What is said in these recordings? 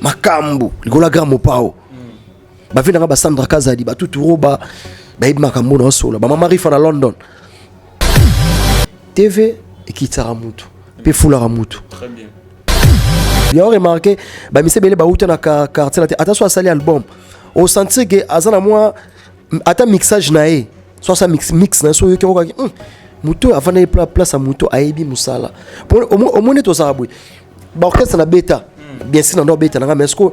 makambo likola Grand Pao ba vina ba Sandra Kazadi ba tuturo ba ibi makambo na solo ba mama rifa na London TV ekitara mutu pe fula ra mutu très bien bien remarqué ba mise bele ba uta na quartier la attention à sali album au sentir que azana moi ata mixage na e soit ça mix na so yo ke mutu avant na place à mutu aibi musala au moins to ça boy ba orchestre na beta bien sûr dans beta na mais est-ce que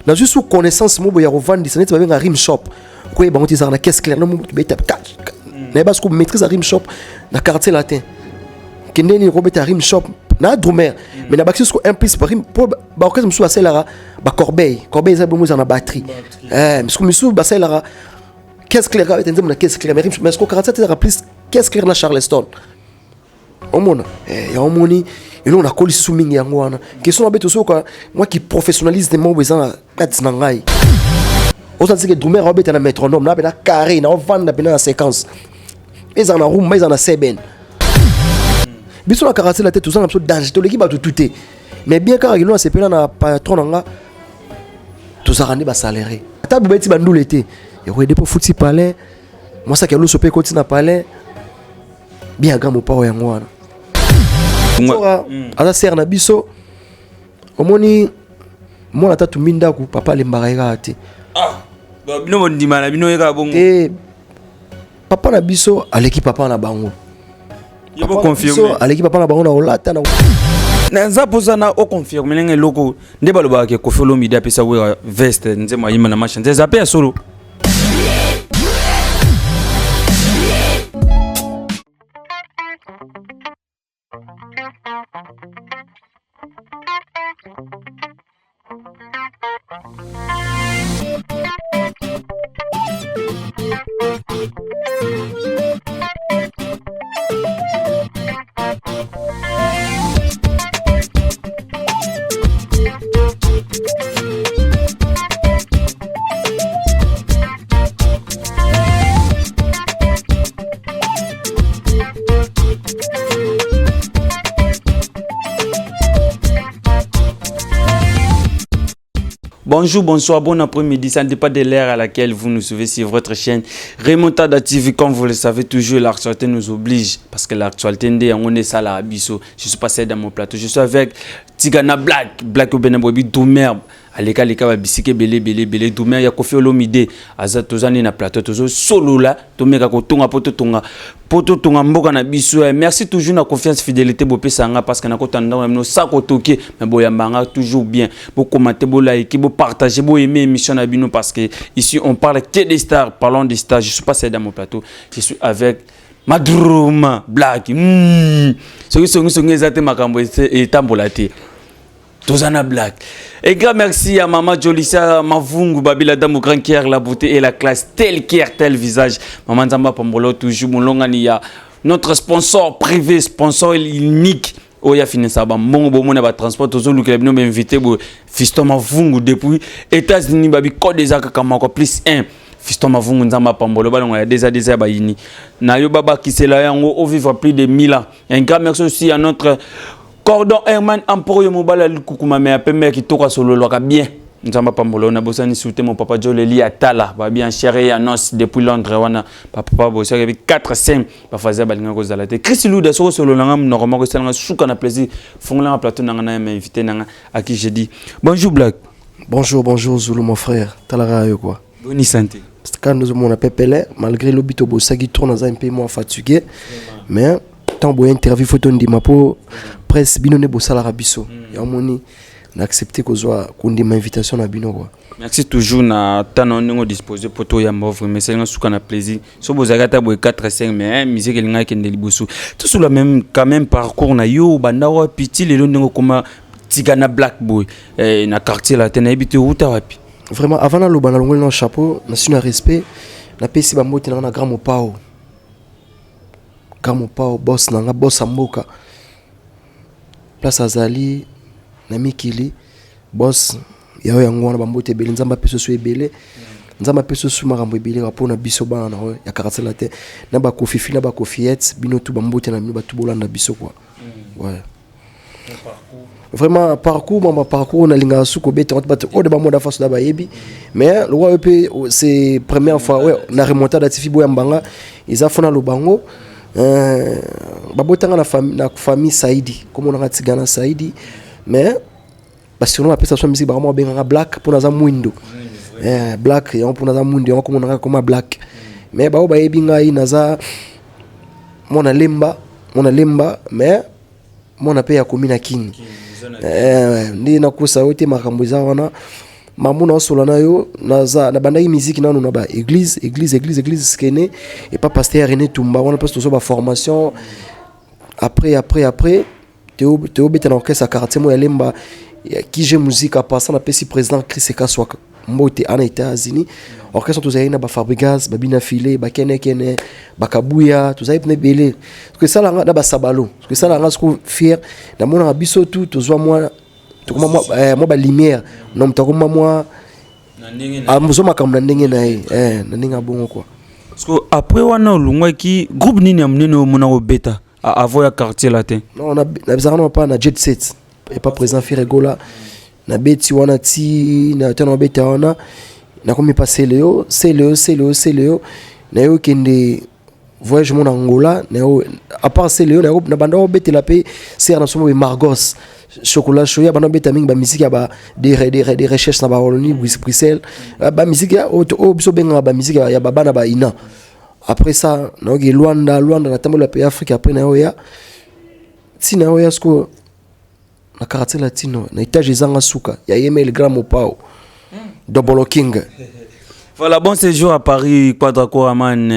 na juste sous connaissance mo ya revendre ça net ba benga rim shop ko e ba ngoti za na caisse claire no mo beta na ba sco maîtrise rim shop na quartier latin kendeni ko beta rim shop na drumer mais na ba sco implice par rim pour ba orchestre musu aselara ba corbeille za bomo za na batterie mais sco musu ba aselara caisse claire avec na caisse claire mais sco quartier ça plus caisse claire na Charleston au monde ya au moni et on a collé sous mingi yangwana question na beto soka moi qui professionnalise des mots besoin kati na ngai osa tsike drumer obeta na métronome na bena carré na vanda bena na séquence ils en a room mais en a seben biso na karaté la tête tout ça absolument danger to l'équipe ba tout mais bien car il a c'est pena na patron nga tout ça rendre ba salaire ata beti bandu l'été et ouais pour fouti palais moi ça que lo sopé côté na palais bien Grand Pao yangwana aza ser na biso omoni mona tatu minda ku papa le mbaraika ate bino bondima na bino eka bongo papa na biso aleki papa na bango yebo confirmer aleki papa na bango na olata na nzapoza na o confirmer ngene loko nde baloba ke Koffi Olomide apesa we veste nzema yima na machin nze zape ya solo Bonjour, bonsoir, bon après-midi. Ça ne dépend de l'heure à laquelle vous nous suivez sur votre chaîne Remontada TV. Comme vous le savez, toujours l'actualité nous oblige. Parce que l'actualité, on est ça là, abisso. Je suis passé dans mon plateau. Je suis avec Tigana Black au Benabobi, Doumer. Aleka leka bisike belé Doumer ya Koffi Olomide. Aza tozani na plateau tozo solo là. Tomeka ko tonga poto tonga mboka na biso. Merci toujours na confiance fidélité bopé sanga parce que na ko tanda no sako toke mais boyambanga toujours bien. Bo commenter, bo like, bo partager, bo aimer émission na bino parce que ici on parle que des stars, parlons des stars. Je suis passé dans mon plateau. Je suis avec Madrouma Black. Songi ezate makambo et tambolate. Tozana Black. Et grand merci à Maman Jolissa Mavungu Babila Damo Grand Cœur, la beauté et la classe, tel cœur, tel visage. Maman Zamba Pambolo, toujours mon longani ya notre sponsor privé, sponsor unique. Oya finessa ba mongo bo mona ba transport tozo luka bino be invité bo Fiston Mavungu depuis États-Unis babi code des akama ko plus 1. Fiston Mavungu Nzamba Pambolo balongo ya déjà ba yini. Na yo baba kisela yango au vivre plus de 1000 ans. Un grand merci aussi à notre Cordon Herman Emporio Mobala Lukukuma me apeme ki toka solo loka bien. Nzamba Pambolo na bosani souté mon papa Joleli Atala ba bien chéri annonce depuis Londres wana papa bossa avec 4-5 ba fazer balinga ko zalate. Chris Luda solo ngam normalement ko selanga souka na plaisir fongla plateau nanga na invité nanga à qui je dis bonjour Black. Bonjour Zulu mon frère. Talara yo quoi. Bonne santé. Quand nous on a pepele malgré l'obito bossa qui tourne dans un peu moins fatigué mais tant boy interview photo ndima po presse bino ne bossala rabiso ya moni na accepter ko zo kundima invitation na bino quoi. Merci toujours na tano ngo disposer poto ya m'offre mais c'est un souka na plaisir so bozagata boy 4-5 mais musique elinga kende liboso tout sur le même quand même parcours na yo banda wa piti lelo ndngo koma Tigana Black boy na quartier la tena habité uta wapi vraiment avant na loba na longol na chapeau na suna respect na pesi ba moti na Grand Pao boss nanga boss amboka place azali na mikili boss yao yango wana bambote ebele nzamba peso so ebele nzamba peso so makambo ebele rapona biso bana na ya karatela la te na ba kofifi na ba kofiette bino tu bambote na bino batu bolanda biso quoi ouais vraiment parcours mon parcours na linga suko beta on bat au de ba moda face da ba yebi mais le roi EP c'est première fois ouais na remontada tifi boya mbanga ils a fona lubango babotanga na famille Saidi comme on a tigana Saidi mais parce que on appelle ça soit musique vraiment bien black pour naza mwindo black et on pour naza mwindo on comme on a comme black mais ba yebi ngai naza mona lemba mais mona pe ya komina king ndi nakusa yote makambo za wana mamuna osola nayo naza na banda musique nanu na ba église skene et pas pasteur René Tumba on passe toujours ba formation après Théo beta na orchestre à quartier mo ya lemba qui j'ai musique à passer na pesi président Chris Kaswaka mbote ana États-Unis orchestre tous na ba Fabregas ba Bina Filé ba Kene ba Kabuya tous na belé parce que ça là na ba Sabalo parce que ça là nga fier na mona biso tout tous moi moi ba lumière non mtakoma moi amuzoma kamna ndenge na ndinga bongo quoi parce que après wana olungwa ki groupe nini amnene mona ko beta à avoya quartier latin non on a bizarrement pas na jet set et pas présent Firegola na beti wana ti na tano beta wana na komi passer Léo na yo kende voyage mon Angola na yo à part c'est Léo na banda beta la paix c'est na somo Margos chocolat chaud ya bana beta mingi ba musique ya ba des recherches na ba Wallonie Bruxelles ba musique ya o biso benga ba musique ya ba bana ba ina après ça na oge Luanda na tambo la pays Afrique après na yo ya tina yo ya sko na quartier latino na étage ezanga suka ya Yemel Grand Pao Double King. Voilà, bon séjour à Paris, Quadracoraman,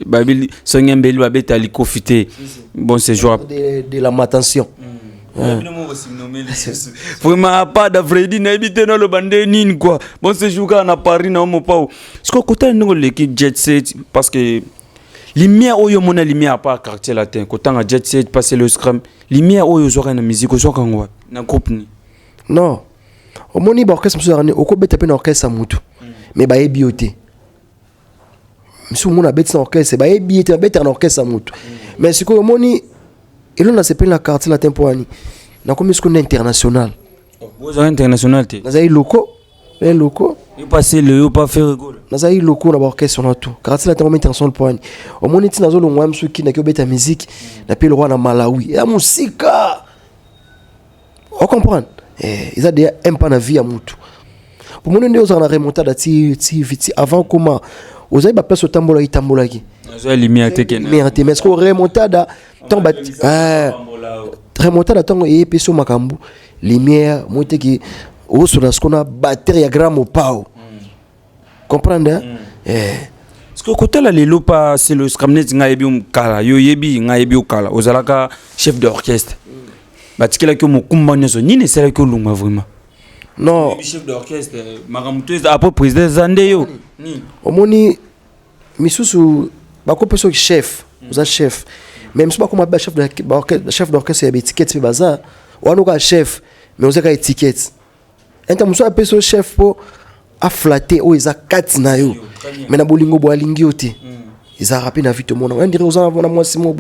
Babil, Sonyembeli, Babet, Alikofité. Bon séjour. De la matention. Vraiment, pas d'Afredi, n'habitez dans le bandé, nin quoi. Bon séjour à Paris, na Omo Pao. Ce qu'on côté nous l'équipe Jet Set, parce que lumière au yo mona lumière pas quartier latin. Côté à Jet Set, passer le scrum. Lumière au yo zora na musique, au zora ngwa. Na groupe ni. Non. Au moni ba orchestre monsieur rane oko beta pe na orchestre mutu mais ba ebioté monsieur mona beta na orchestre ba ebioté beta na orchestre mutu mais ce que au moni il na s'appelle la quartier latin poani na comme ce qu'on est international vous êtes international té na zai locaux il passer le pas faire rigolo na zai locaux na ba orchestre na tout quartier latin comme international poani au moni ti na zo longwa monsieur qui na ko beta musique na pe le roi na Malawi ya musika on comprend. Ils ont déjà un peu de vie à Moutou. Pour moi, nous avons remonté vite avant comment. Vous avez place au tambola qui. Vous avez limité que. Mais est-ce qu'on remonté à temps remonté à temps et puis sur Makambu lumière monté qui au sur la ce qu'on a batterie à gramme au pao. Comprendre? Parce que côté là les lopas c'est le scramnet ngayebi kala yo yebi ngayebi kala. Ozalaka chef d'orchestre. Batikela que mon kumbaneso ni ne sera que lunga vraiment non chef d'orchestre maramuteuse après président Zandeyo ni omoni misusu bako peso chef za chef même si bako ma chef d'orchestre ya étiquette pe baza wano ka chef mais on ka étiquette enta muso a peso chef po a flatter o eza kati na yo mais na bolingo bo alingi ote ils a rappelé na vie tout le monde on dirait aux avant moi c'est moi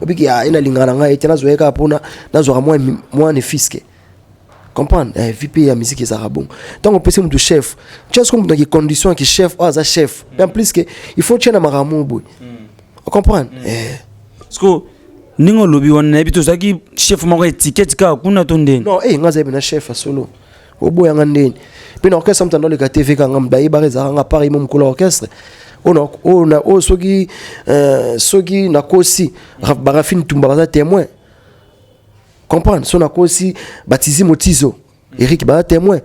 obiki ya ina lingana nga etena zoeka pona na zo moi ne fisque comprendre VP ya musique ça bon donc on peut se chef tu as comme dans les conditions que chef ou za chef en plus que il faut tena maramu boy on comprend parce que ningo lobi wana ebito zaki chef moko étiquette ka kuna tonde non nga za na chef solo oboya nga ndeni pe na orchestre mtando le TV ka ngam bayi bareza nga pari mo mkola orchestre on a soki na kosi barafine tumba baza témoin comprendre son na kosi baptisé motizo Eric baza témoin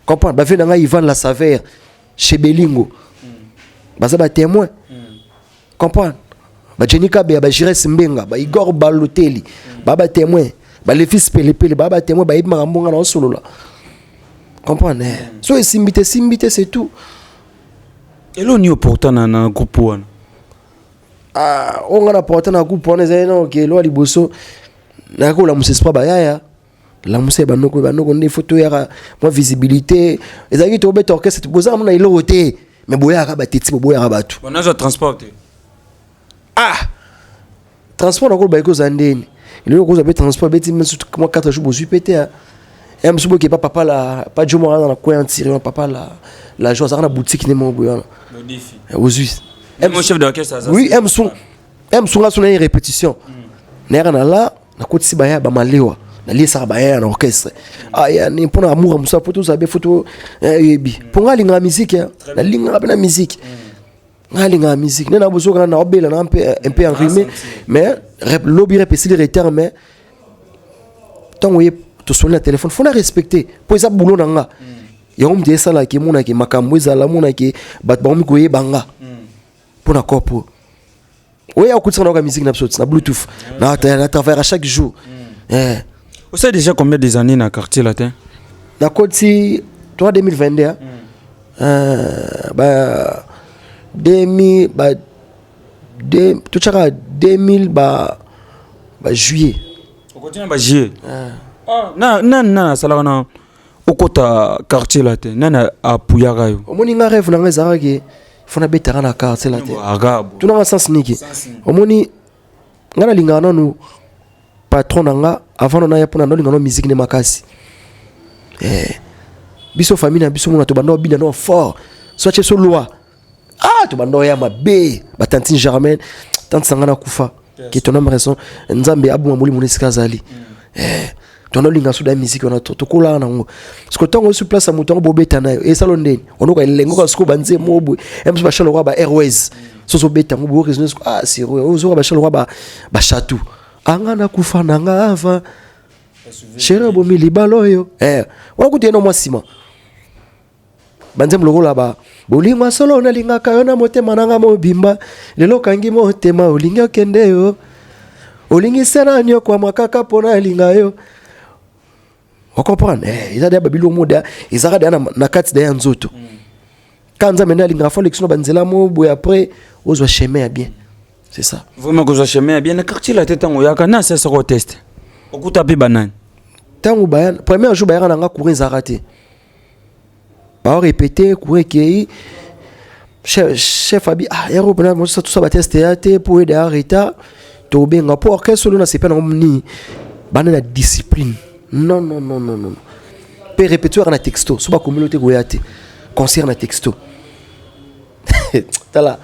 comprendre ba vena nga Ivan la Savère chez Belingo baza ba témoin comprendre ba Jenika be ba Jires Mbenga ba Igor Baloteli ba témoin ba les fils Pelepele ba témoin ba ibma mbonga na solola comprendre so simbité c'est tout. Et là, on est important dans un groupe. On a important dans un groupe. On est là, ok, là, liboso. La musique pas bayaya. La musique ba noko des photos ya moi visibilité. Ezaki to bet orchestre boza mona ilo hoté. Mais boya ka batiti boya batu. On a transport. Transport na ko ba ko zandeni. Le gros avait transport, bêtis, moi 4 jours, je suis pété. Et je suis pas papa là, pas du moins dans la coin tiré, papa là, la joie, ça a une boutique, n'est mon bouillon. Le défi. Aux Suisses. Mon chef d'orchestre, ça. Oui, M sont là sur une répétition. N'est rien là, la côte si baya, bah maléwa. La lié ça baya en orchestre. Ah, y a ni pour amour, musa photo, ça be photo, yebi. Pour aller la musique, la ligne la musique. La musique, n'a besoin d'un obél, un peu enrhumé, mais lobby répétition les termes, mais tant que tu sonnes le téléphone, faut la respecter. Pour ça boulot nanga. Ya on dit ça là qui mona qui makambo za la mona qui bat ba mi koye banga. Pour la corpo. Oui, on écoute ça dans la musique na Bluetooth. Na travers à chaque jour. Vous savez déjà combien des années dans le quartier latin? Dans le quartier 2022 bah 2000 bah 2000 bah juillet. Au quotidien bah juillet. Non, ça là on au côté quartier latin. Non à Puyarayo. Au moins nga rêve na ngeza ke fona betara na quartier latin. Arabe. Tu n'as sens niki. Au moins nga na lingana no patron nga avant na ya pona no lingana musique ne makasi. Biso famille na biso mona to bando bina no fort. Soit so loi. Ah to bando ya mabe. Ba tantine Germaine, tante sangana kufa. Qui ton nom raison nzambe abu mamuli munisika zali. Ton linga souda musique on a to kola na ngo. Parce que tango sur place à mouton bobeta na e salon ndeni. On ko lengo ka sko banze mobu. Em ba chalo ba Airways. So beta mo bo raison ah c'est vrai. O zo ba chalo ba chatu. Anga na kufa na ngava. Chéri bomi libalo yo. Wa kuti no mwasima. Banze mloko la ba. Bolinga solo na linga kayo na motema nanga mobimba. Lelo kangi motema olinga kende yo. Olingi sena nyo kwa makaka pona linga yo. On comprend. Ils ont des babylons moda. Ils ont des na kati de nzoto. Quand on a mené linga fo lection banzela mo boy après aux va chemin bien. C'est ça. Vraiment que vous chemin bien. Le quartier la tête en oyaka na c'est ça qu'on teste. Au coup tapé banane. Tant ou bayan premier jour bayan nga courir zaraté. Ba répéter courir qui chef abi ah yaro bana mo ça tout ça ba tester pour aider à arrêter to benga pour que solo na c'est pas ni banana discipline. Non. Peut répéter un texto. C'est pas communauté goyate. Concert un texto. T'as là.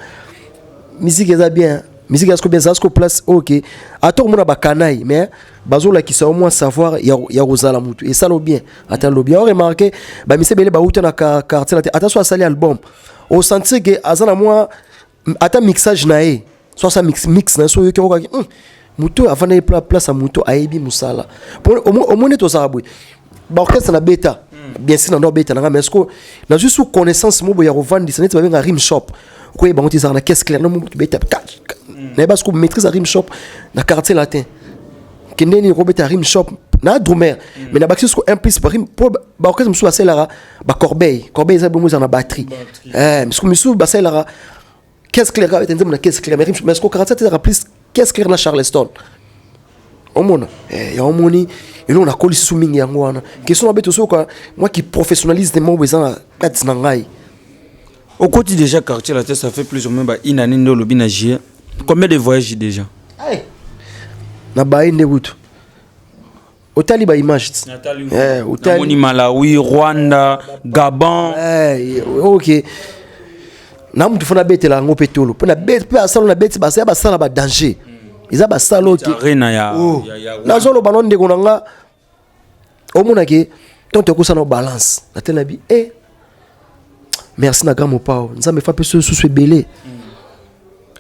Musique est bien. Musique est-ce que bien ça, ce que place, ok. Attends, on a ba canaille, mais bazo là qui sait au moins savoir, il y a Rosa la moutou. Et ça le bien. Attends le bien. On remarque, bah monsieur Belé ba outa na quartier là. Attention à salir album. Au senti que azana moi, attends mixage nae. Soit ça mix na so yo ki Mouto avant d'aller place à Mouto aibi musala. Au moins to zabui. Ba orchestre na beta. Bien sûr na beta na mais est-ce que na juste sous connaissance mo ya revendre ça net ba rim shop. Ko e ba on na caisse claire no mo beta. Na ba sco maîtrise rim shop na quartier latin. Kendeni ko beta rim shop na drumer. Mais na ba sco implice ba rim pour ba orchestre musu aselara ba Corbeil za bo na batterie. Mais sco musu ba aselara caisse claire avec na caisse claire mais sco quartier ça plus qu'est-ce qu'il y a dans Charleston? Au monde, il y a un monde, et nous on a collé sous mingi angwana. Question à bête quoi? Moi qui professionnalise des mots besoin quatre nangai. Au côté déjà quartier la tête ça fait plus ou moins une année de lobby na J. Combien de voyages déjà? Na baï ne bout. Au Taliba image. Au Taliba. Malawi, Rwanda, Gabon. Ok. Na mutu fona bete la ngo petolo pona bete pe asalo na bete basa ba sala ba danger iza ba salo ki arena ya na zolo banon de konanga omona ke tonto ko sana balance na tena bi merci na grand pao nzambe fa pe so belé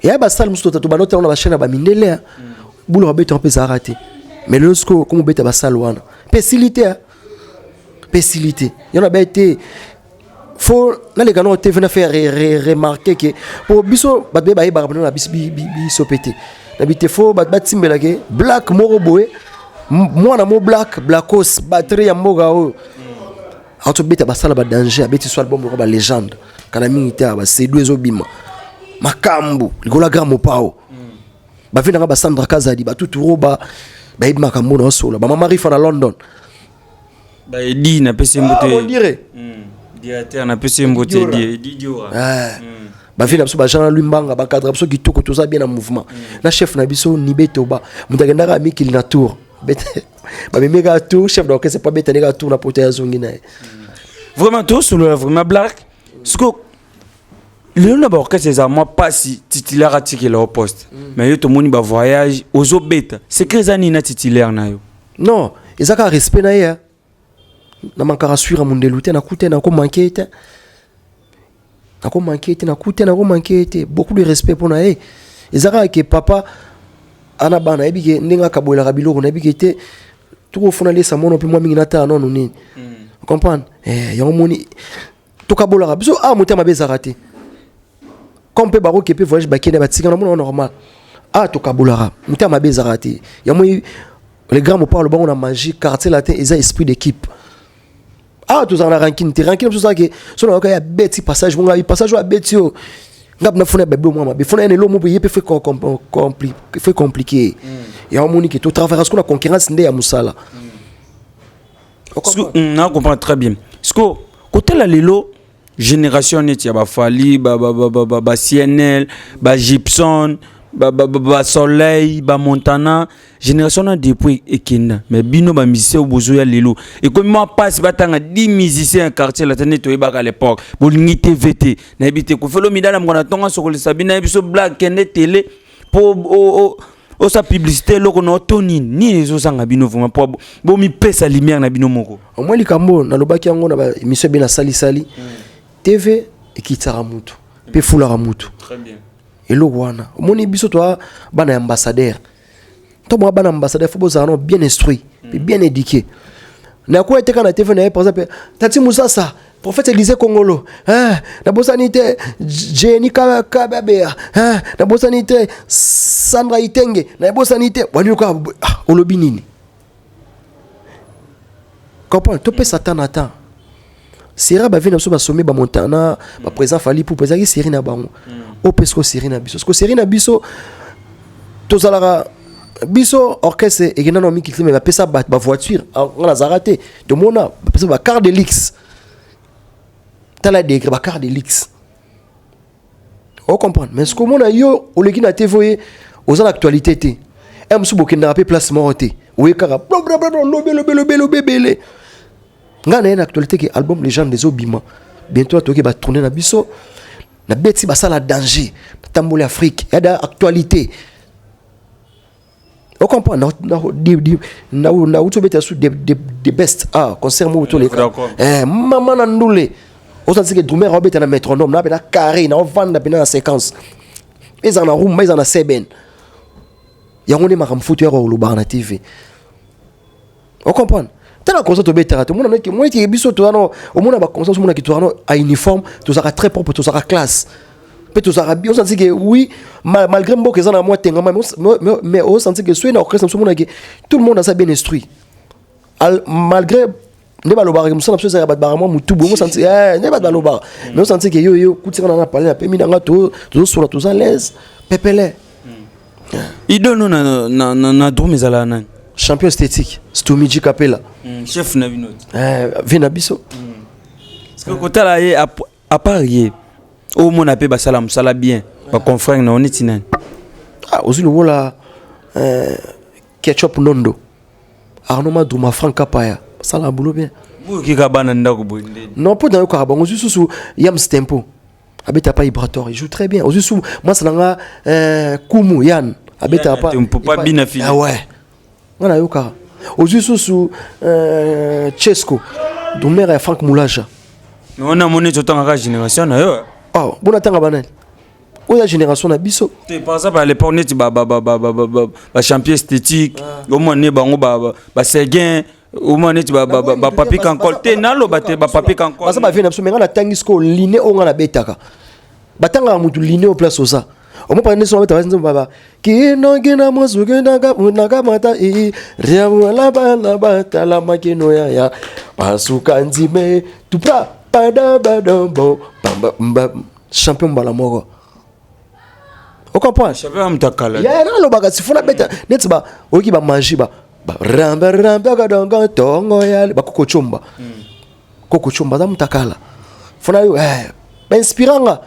ya ba sala musto to banote na ba chaîne ba mindele bulo ba bete on peut s'arrêter mais lorsque comme bete ba sala wana facilité yana ba été faut na les canaux TV na faire remarquer que pour biso ba be ba ba na biso pété na bité faut ba timbela ke black moroboé moi na mo blackos batterie ya moga o auto beta ba sala ba danger abeti so album ba légende kana minita ba C2 ezobima makambu ligola grand mopao ba vina ba Sandra Kazadi ba tuturo ba ibi makambu na solo ba mama rifa na London ba edi na pesi mbote on dirait directeur na pesi mbote di ba vina biso ba jana lumbanga ba cadre biso kitoko toza bien en mouvement na chef na biso ni betoba mutagenda ka mikili na tour bete ba mega tour chef d'orchestre pas bete nega tour na pote ya zongi na vraiment tout sur le vraiment black ce que le orchestre c'est moi pas si titulaire à tirer leur poste mais yo to moni ba voyage aux obeta c'est que ça ni na titulaire na yo non ezaka respect na ya na mankara suira mundelu te na kute na ko manquer te na ko manquer te na kute na ko manquer te beaucoup de respect pour na ezaka ke papa ana bana ebike ndinga kabola kabilo na ebike te tout fona lesa mono pe moi mingi na ta non ni comprendre yango moni to kabola biso mutema bezaka te comme pe baro ke pe voyage bakene batika na mono normal to kabola mutema bezaka te yango les grands mots parlent bon on a magie quartier latin ils ont esprit d'équipe tous en a ranking tout ça que sur le cas bête passage mon gars passage à bête yo ngap na fona bebe moi be fona ne lo mo be yepe fait compliqué et on monique tout travers ce qu'on a concurrence ndé ya musala on comprend très bien parce que côté la lelo génération net ya ba Fali ba CNL ba Gibson ba Soleil ba Montana génération na depuis ekenda mais bino ba musicien obozo ya lelo et comme moi passe batanga 10 musiciens quartier la tane to ibaka à l'époque bolingi TVT na ebité ko felo midala mona tonga sokole sabina ebiso black kende télé pour o sa publicité loko no toni ni les osanga bino vraiment pour bo mi pesa lumière na bino moko au moins likambo na lobaki yango na ba émission bina sali TV ekitara mutu pe fulara mutu très bien et le wana moni biso toi bana ambassadeur to moi bana ambassadeur faut bozano bien instruit bien éduqué na ko eteka na TV na par exemple Tati Musasa prophète Élisée Kongolo na bosanité Jenny Kababea na bosanité Sandra Itenge na bosanité wani ko olobi nini comprends to pe satan attend Sera ba vina so ba sommet ba Montana ba présent Fali pour présenter série na bango o pesco série na biso ko série na biso tozalara biso orchestre et gena no mi kilime ba pesa ba voiture on a zaraté de mona pesa ba car de lix tala de ba car de lix on comprend mais ce que mona yo o leki na TV aux actualité té em su bokenda rapé placement té o kara lobele ngana une actualité que album les gens des Obima bientôt toki ba tourner na biso na beti ba sala danger tambole Afrique y a d'actualité on comprend na uto beta sous des best concert mo to les maman na ndule on sent que drummer obeta na métronome na beta carré na vendre na séquence ils en a room mais ils en a seben ya ngone makam foot ya lo ba na TV on comprend tana concert to betara to mona moi qui biso to ano o mona ba concert mona qui to ano à uniforme to sera très propre to sera classe peut to sera bien on sent que oui malgré mbo que ça na moi tenga mais on sent que soit na orchestre mona que tout le monde a ça bien instruit malgré ne ba lo ba musala so ça ba ba moi mutu bo on sent ne ba lo ba mais on sent que yo kutsika na parler na pe minanga to sur to à l'aise pepele idolo na drum ezala nani champion esthétique Stomiji Kapela chef na binot vina biso parce que côté là à part yé au mon appel ba salam sala bien ba confrère na oneti nani ozulu wala ketchup nondo Arnaud Maduma Franka Paya sala boulot bien ki ka bana ndako bonde non pour dans ka bango susu Yams Tempo abeta pas vibratoire il joue très bien ozusu moi salanga Kumu Yann abeta pas on peut pas bien affiler ouais voilà yoka ozusu sous Chesco domère Frank Moulaja mais on a monné tout temps génération na yo bon attends banane oya génération na biso par exemple à l'époque net ba champion esthétique au moins ne bango ba Seguin au moins net ba papi kankol te na lo ba papi kankol ba ça ba vient absolument menga na tangisco liné onga na betaka batanga mutu liné au place osa on m'a parlé sur la tête baba qui non gina mozuge naga mata ria la bata la makino ya pasuka nzime tupra pada badombo bamba champion balamoro on comprend champion mtakala ya na lo baga sifuna beta net ba oki ba magie ba ramba ga dongo tongo ya ba kokochomba da mtakala funa yo ba inspiranga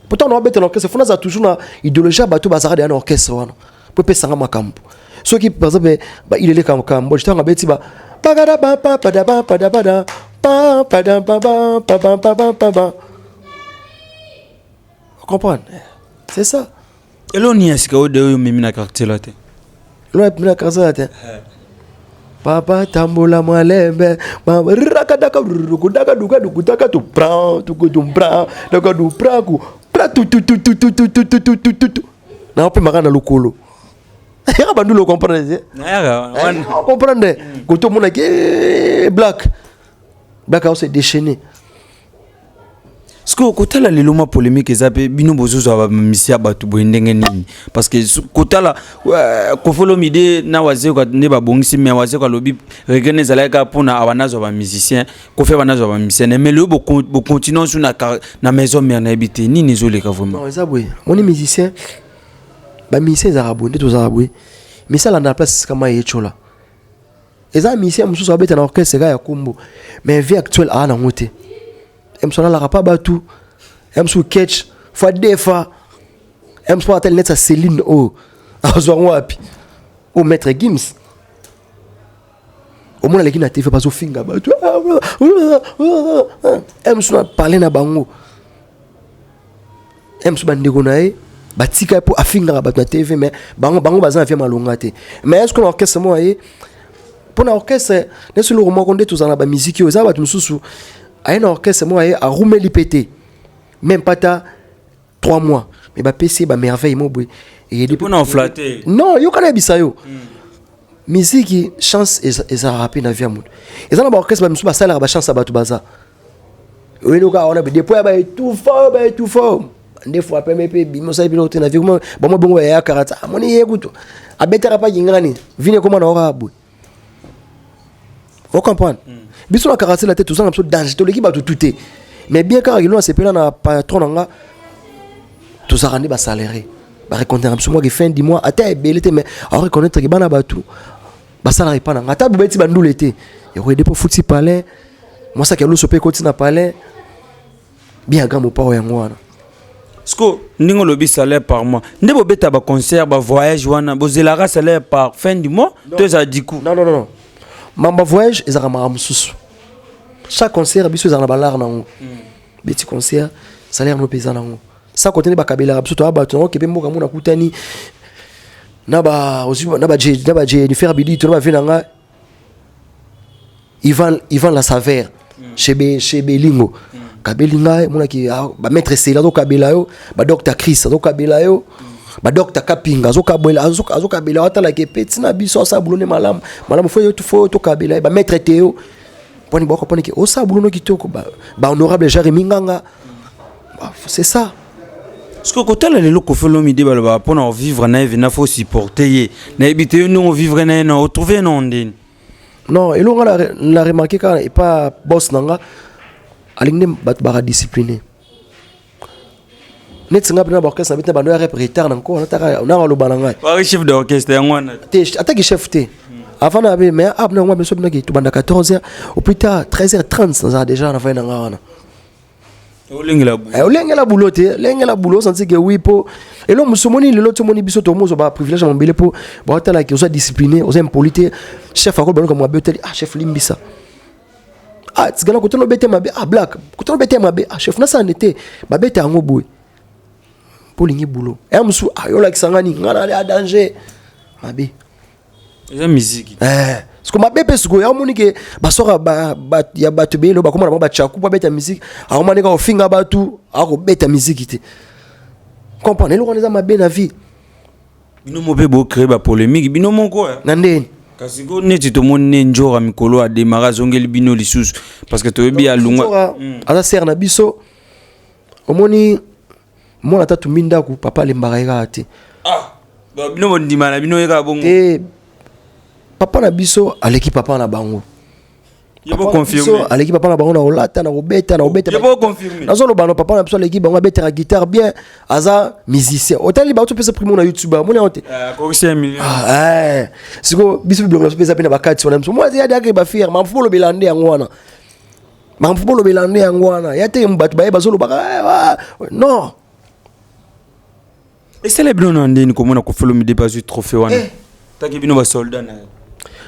pourtant on a bête l'orchestre faut na toujours na idéologie bato bazara de orchestre wana pour pesa nga makambo ceux qui par exemple ba il est comme moi j'étais en bête ba bagada ba pa pa da ba pa da ba da pa pa da ba ba pa pa pa pa pa comprendre c'est ça et l'on y est-ce que au de mimi na caractère là l'on mimi na caractère là papa tambola mwalembe rakadaka rukudaka duka dukutaka tu prend tu prend daka du prend ku tu na pe magana lokolo ya bandu lo comprendre on comprendre ko to mona ke black house est déchaîné. Ce que côté là les loma polémique ezapé bino bozozo ba misia batu boendenge nini parce que côté là ko folo mide na waze ko ne ba bongisi mais waze ko lobi regene zalaka pona abanazo ba musicien ko fait banazo ba musicien mais le bo continuer sur na maison mère na habité nini zoleka vraiment non ezabwe on est musicien ba musicien zarabonde to zarabwe mais ça là na place kama yechola eza musicien mususu abeta na orchestre ya kumbo mais vie actuelle a na ngote Emsona la rapa batu Emsou catch fois des fois Emsou atel net sa Céline o azwa wapi o maître Gims au moins la kina TV pas au finga batu Emsou parler na bango Emsou bandeko nae batika po afinga batu na TV mais bango bazan afia malonga te mais est-ce que l'orchestre moi pour l'orchestre ne se le remonter tous dans la musique yo za batu mususu a un orchestre moi a roumé l'IPT même pas ta 3 mois mais ba PC ba merveille mo boy et depuis on a flatté non yo kana bisa yo musique chance eza rapide na via monde eza na ba orchestre ba musu ba sala ba chance ba tu baza oui nous on a des points ba tout fort des fois pe me pe bimo sa bilo te na vie mo ba mo bongo ya karata moni yekuto abetera pa ngani vine comment na ora boy vous comprenez biso na karate la tête tout ça absolument danger to l'équipe ba tout mais bien quand il nous c'est là na patron nga tout ça rendre ba salaire ba reconnaître absolument que fin du mois ata belité mais à reconnaître que bana ba tout ba salaire pas na ata beti ba ndule té et redé pour fouti palais moi ça que lo sopé côté na palais bien grand mo pa ya ngwana Sko ndingo lobi salaire par mois ndebo beta ba concert ba voyage wana bozelaka salaire par fin du mois to ça dit coup non Mamba voyage ezaka maramususu chaque concert biso ezaka na balar nango petit concert salaire no pesa nango ça côté ba kabela biso to abato ngo kepe mboka mona kutani na ba je faire bidi to ba venanga Ivan la Savère chez Belingo kabelinga mona ki ba maître Céla to kabela yo ba docteur Chris to kabela yo ba docteur Kapinga azo kabela atala ke petit na biso sa bulone malam faut to kabela ba maître Théo poni boko poni ke o sa bulono kitoko ba honorable Jérémy Nganga c'est ça ce que côté là les locaux font midi ba pour vivre na vivre na faut supporter na habiter nous vivre na trouver non ndine non et l'on la remarqué quand et pas boss nanga alingne ba discipliné net singa bina orchestre na bita bando ya rep retard encore na lo balanga wa chef d'orchestre ngwana te attaque chef te avant na mais abna ngwa beso bina ki to banda 14h au plus tard 13h30 ça déjà na faina ngana olengela boulot te lengela boulot santi que oui po et lo musomoni le lot moni biso to mozo ba privilège mambele po ba tala ki osa discipliné osa impolité chef akol bano comme abeteli chef limbisa tigana ko tono bete mabe black ko tono bete mabe chef na sa nete ba bete ngo boy pour lingi boulot et musu ayola kisangani ngana ali danger mabe eza musique ce que mabe pe siko ya monike basora ba ya batu belo ba komana ba chaku ba beta musique a komana ka ofinga batu a ko beta musique te comprendre le connaît mabe na vie bino mo be bo créer ba polémique bino moko na ndeni kasi go neti to monni njora mikolo a démarrer zongeli bino lisusu parce que to bi alunga ala ser na biso omoni mona tatu minda ku papa le mbaraika te ba bino bo ndima na bino eka bongo papa na biso aleki papa na bango yebo confirmer aleki papa na bango na olata na obeta yebo confirmer nazo lo bano papa na biso aleki bango abeta la guitare bien aza musicien otali ba to pesa primo na YouTube mona ote ko 5 millions siko biso biblo pesa pena bakati wana mso moi ya dake ba fier ma mfulo belande ngwana ma mfulo belande ngwana ya te mbatu ba bazolo ba non Et c'est les blancs ndeni comme on a fait le midi pas du trophée wana. T'as que bino ba soldat na.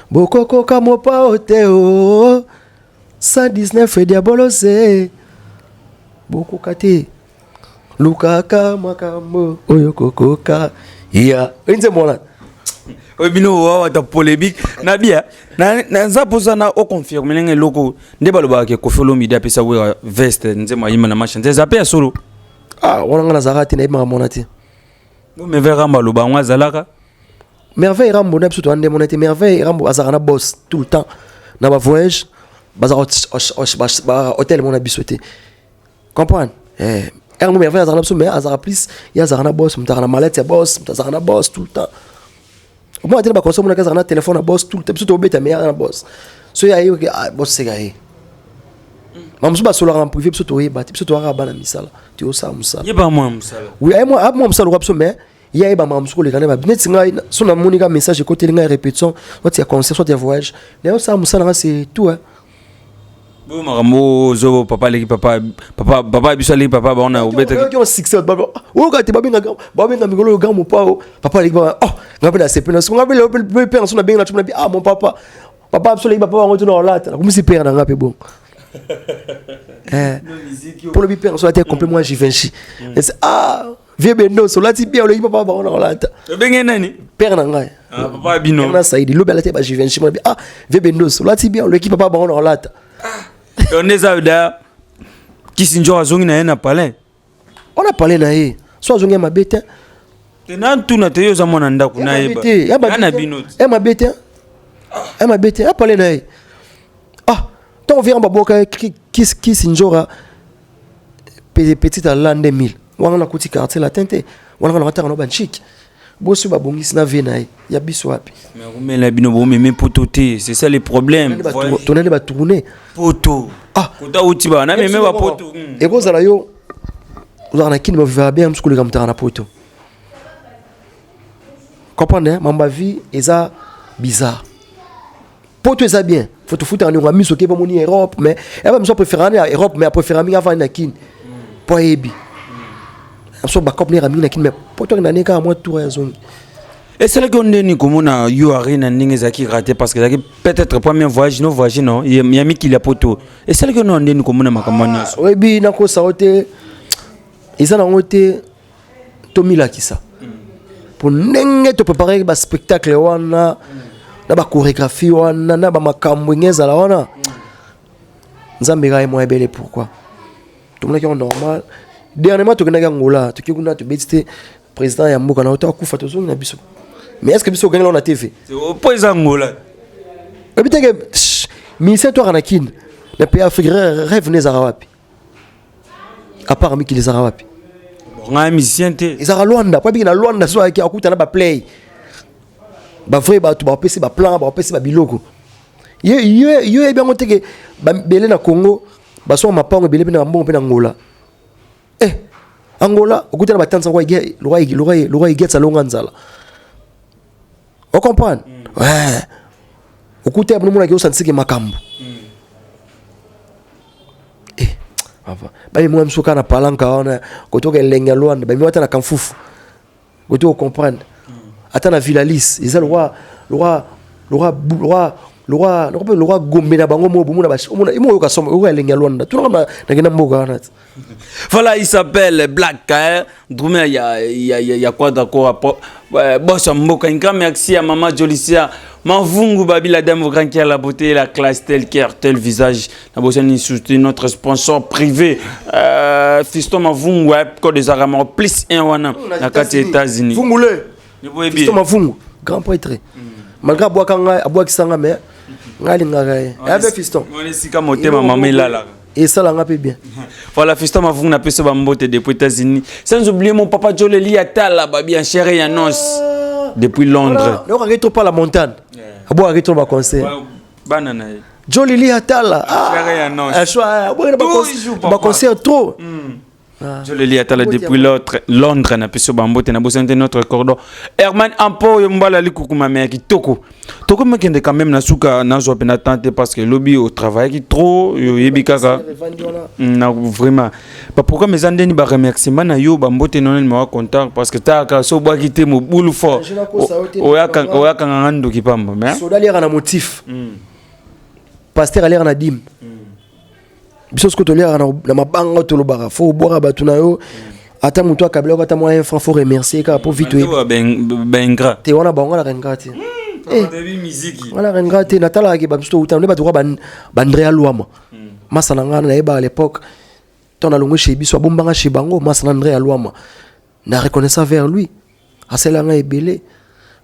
Bokoko kamopa oteo 119 et diabolose. Boko kate. Lukaka makambo oyo kokoka. Ya, enze mona. Oui, bino wa ta polémique na bien. Na za posa na o confirmer nge loko ndeba loba ke ko folo midi apesa we veste nze mayima na machin. Nze zape solo. Ah, wana ngana zarati na ima monati. Mais vers Rambo, bah zalaka. Merveille Rambo, n'a pas de monnaie. Merveille Rambo, azarana boss tout le temps. N'a pas voyage, bazar hôtel mon abissoté. Comprends? Erno merveille azarana mais azara plus, il y a azarana boss, m'tazarana mallette boss, m'tazarana boss tout le temps. Moi t'es pas comme ça, mon azarana téléphone à boss tout le temps, surtout au bête mais azarana boss. So ya yo boss c'est gay. Mamsu ba solo en privé, surtout oui, bati, surtout arabe na misala. Tu o ça musala. Yé pas moi musala. Oui, moi musala rap so mais il y a ba mamsu le gané ba net singa so na monika message côté linga répétition, soit il y a concert, soit il y a voyage. D'ailleurs ça musala c'est tout hein. Bon marambo zo papa leki papa biso leki papa ba on a obeta. Qui ont succès baba. O ka te babinga migolo ga mo pa o. Papa leki ba oh, ngapela sepe na so ngapela le père so na benga na tuma bi ah mon papa. Papa biso leki papa on retourne en latte. Comme si père na ngape bon. Pour le bipère sur la terre complètement Givenchy. Ah, vieux bendo sur la tibia le papa ba on en latte. Benga nani? Père na ngai. Ah papa bino. Na saidi lo bela te ba Givenchy mo bi ah, vieux bendo sur la tibia le qui papa ba on en latte. On est ça da Kisinjo azongi na na palais. On a parlé na ye. So azongi ma bête. Tenan tu na te yo za mona ndako na yeba. Na bino. Ma bête. Ma bête. A parlé na ye. Ah, ton vient baboka Kisinjo petit à l'an 2000. Wana na kuti quartier la tente. Wana na rata na banchik. Bosu ba bongisi na vie na ye. Ya biso wapi. Mais on la bino bo mais pototé, c'est ça les problèmes. Tonne ba tourner. Poto. Ah, kota utiba na même ba poto. Et ko zala yo. Uzana kini ba vivre bien mskuli ga mtana poto. Comprenez, mamba vie eza bizarre. Poto eza bien. Faut te foutre en Europe, miso ke ba moni Europe mais elle va me préférer en Europe mais préférer mi avant na kini. Po ebi. So ba kopner ami na kini mais poto na neka moi tour ya zongi. Et c'est là qu'on est ni comme on a eu à rien n'ingue zaki raté parce que peut-être premier voyage non il y a mis qu'il a poto. Et c'est là qu'on est ni comme on a makamana. Oui bi na ko saote. Ils en ont été Tomila qui ça. Pour n'engue te préparer ba spectacle wana na ba chorégraphie wana na ba makambo ngeza la wana. Nzambe ga moi belle pourquoi? Tout le monde est normal. Dernièrement tu connais Angola, tu connais tu bétiste président ya mboka na ota kufa to zongi na biso. Mais est-ce que biso gagne là na TV? C'est au pays Angola. Habite que ministère toi Anakin, le pays africain rêve les arabes. À part ami qui les arabes. Nga musicien te. Ils ara Luanda, pas bien na Luanda soaki akuta na ba play. Ba vrai ba tu ba pesi ba plan, ba pesi ba biloko. Ye bien monté que ba belé na Congo, ba so mapango belé na mbongo pe na Angola. Angola, okuta na batanza kwa ige, loi get sa longa nzala. On comprend? Ouais. Okuta ya mwana ki osansike makambo. Ba moi msuka na palanka ona kotoka lenga Luanda, ba mi na kamfufu. Koto comprendre. Ata na Villalis, ils a le roi Gombe na bango mo bomuna bashi. Imo yoka somo yoka lenga Luanda. Tout le monde na ngena mboka na. Voilà, il s'appelle Black Car. Drumé, il y a quoi d'accord? Boss Mboka, un grand merci à Maman Jolicia. Mavungu Babi, la dame au grand qui a la beauté, la classe telle cœur, tel visage. La bossine soutient notre sponsor privé. Fiston Mavungu, Code des Arabes, plus un wana. La carte des États-Unis. Fungule. Fiston Mavungu, grand prêtre. Malgré Aboua Kisanga, mais. Ngali Ngagai. Avec Fiston. On est si comme au thème, maman là. Et ça l'a rappelé bien. Voilà, Fiston m'a vu appeler ce bambote depuis les États-Unis. Sans oublier mon papa Joleli Atala, babi en chair et en os depuis Londres. On arrête pas la montagne. Abo arrête pas concert. Banana. Joleli Atala. Chair et en os. Ba concert trop. Je le lis à tala depuis Londres, na peso bambote na bosante notre cordon. Herman Ampo yombala li kukuma meki toko. Toko mekende quand même na suka na zo pena tante parce que lobby au travail qui trop yebi kaka. Na vraiment. Pas pourquoi mes andeni ba remerciement na yo bambote non ma content parce que ta ka so bwa kité mo boulou fort. Oya kan ngando kipamba mais. So dali na motif. Pasteur ali na dim. Biso ce que tu as na mabanga to lobara fo boira batuna yo ata muto akabla ko ata mo un franc faut remercier car pour vite ben gras te wana bango la rengati musique wala rengati natala ke bamsto uta ne batwa bandrea luama masana ngana na eba à l'époque ton alongo chez biso bombanga chez bango masana andrea luama na reconnaissant vers lui asela nga ebele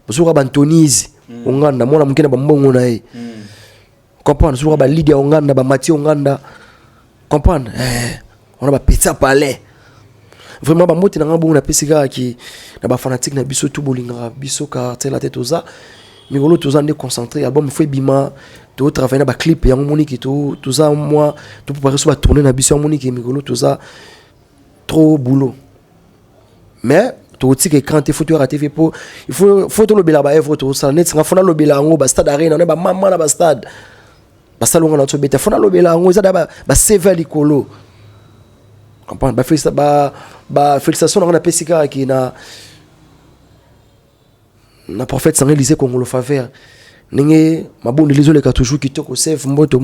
bosuka bantonizi onganda mona mukena bambongo na ye comprendre suka ba Lydia onganda ba Mathieu onganda comprendre on a ba petit palais vraiment ba moti na ngabongo na pesika ki na ba fanatique na biso tout bolinga biso quartier la tête oza migolo toza ndé concentré album foi bima to travailler na ba clip ya monique to toza moi to préparer so ba tourner na biso monique migolo toza trop boulot mais to tike écran te photo à TV pour il faut to lobela ba œuvre to ça net nga fona lobela ngo ba stade arena na ba mama na ba stade basalonga na tsobeta fona lobela ngo za ba CV likolo comprendre ba félicitation na pesika ki na prophète Samuel Lisée Congolo faveur ninge mabondi lizole ka toujours kitoko save moto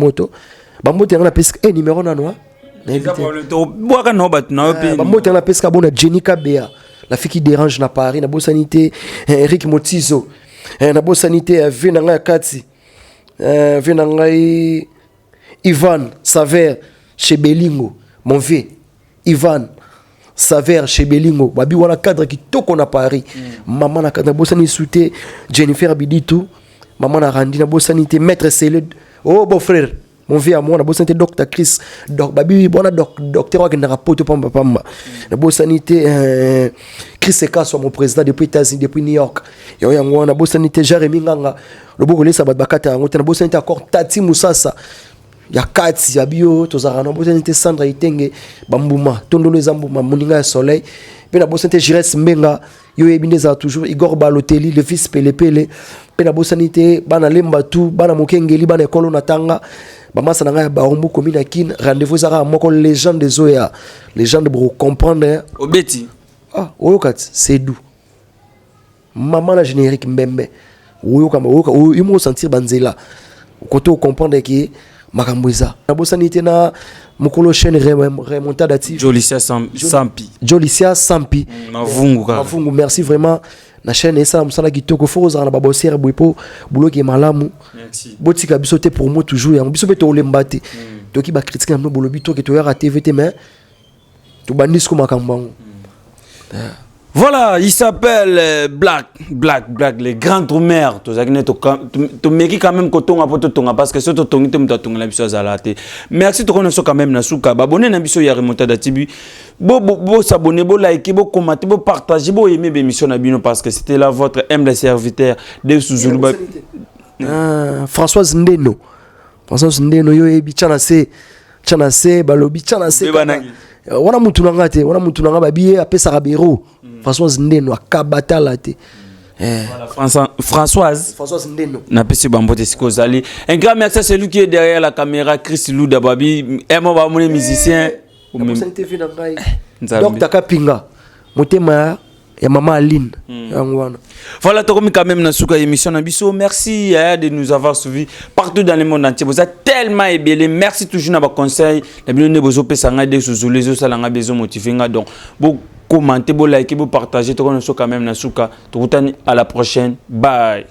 ba moto na pesika numéro na noa na invité boaka no bat na pe ba moto na pesika bona Jenny Kabea la fille qui dérange na Paris na bo sanité Eric Motizo na bo sanité Venanga Kati Venangai Ivan Saver chez Belingo mon vieux Ivan Saver chez Belingo babi wana cadre qui toko na Paris maman na cadre bosani souté Jennifer Biditou maman na randi na bosanité maître Célé oh beau frère mon vieux à moi na bosanité docteur Chris donc babi bona docteur qui na rapport pamba na bosanité Chris Eka soit mon président depuis États-Unis depuis New York yo yango na bosanité Jérémy Nganga le bogolesa bakata ngo tena bosanité encore Tati Musasa ya kati ya bio tozara na bosanité Sandra Itenge bambuma tondolo ezambuma moninga ya soleil pe na bosanité Jires Mbenga yo ebindeza toujours Igor Baloteli le fils Pelepele pe na bosanité bana lemba tout bana mokengeli bana ekolo na tanga bamasa na nga ba ombu komina kin rendez-vous zara moko légende des Zoya légende pour comprendre obeti oyokat c'est doux maman la générique mbembe oyoka imo sentir banzela koto comprendre que makamboza na bosanité na mukolo chaîne remontada ti Jolicia Sampi mavungu merci vraiment na chaîne esa musala kitoko foza na babosière boipo buloki malamu merci botika bisote pour moi toujours ya biso beto olembate toki ba critique na bolobi to ke to ya TVT mais to bandis ko makambango. Voilà, il s'appelle Black, les grands mères. Tu mets quand même que ton apote tonga parce que ce que ton item t'as la biso azalate. Merci to connais quand même na souka. Abonné na biso ya remontada tibi. Bo s'abonner, bo liker, bo commenter, bo partager, bo aimer l'émission na bino parce que c'était là votre humble serviteur de Suzuluba. Françoise Ndeno yo ebi chanase balobi chanase. Wana mutu nanga babiye apesa rabero Françoise Ndeno akabata la te Françoise Ndeno na pesi bambote sikozali un grand merci à celui qui est derrière la caméra Chris Louda babi emo ba mon musicien Dr Kapinga motema ya maman Aline ngwana. Voilà, Tokomi quand même na suka émission na biso. Merci de nous avoir suivis partout dans le monde entier. Vous êtes tellement ébélé. Merci toujours na ba conseil. Na bino ne bozo pesanga de suzule zo salanga bezo motivenga donc bo commenter, bo liker, bo partager to kono so quand même na suka. Tokutani à la prochaine. Bye.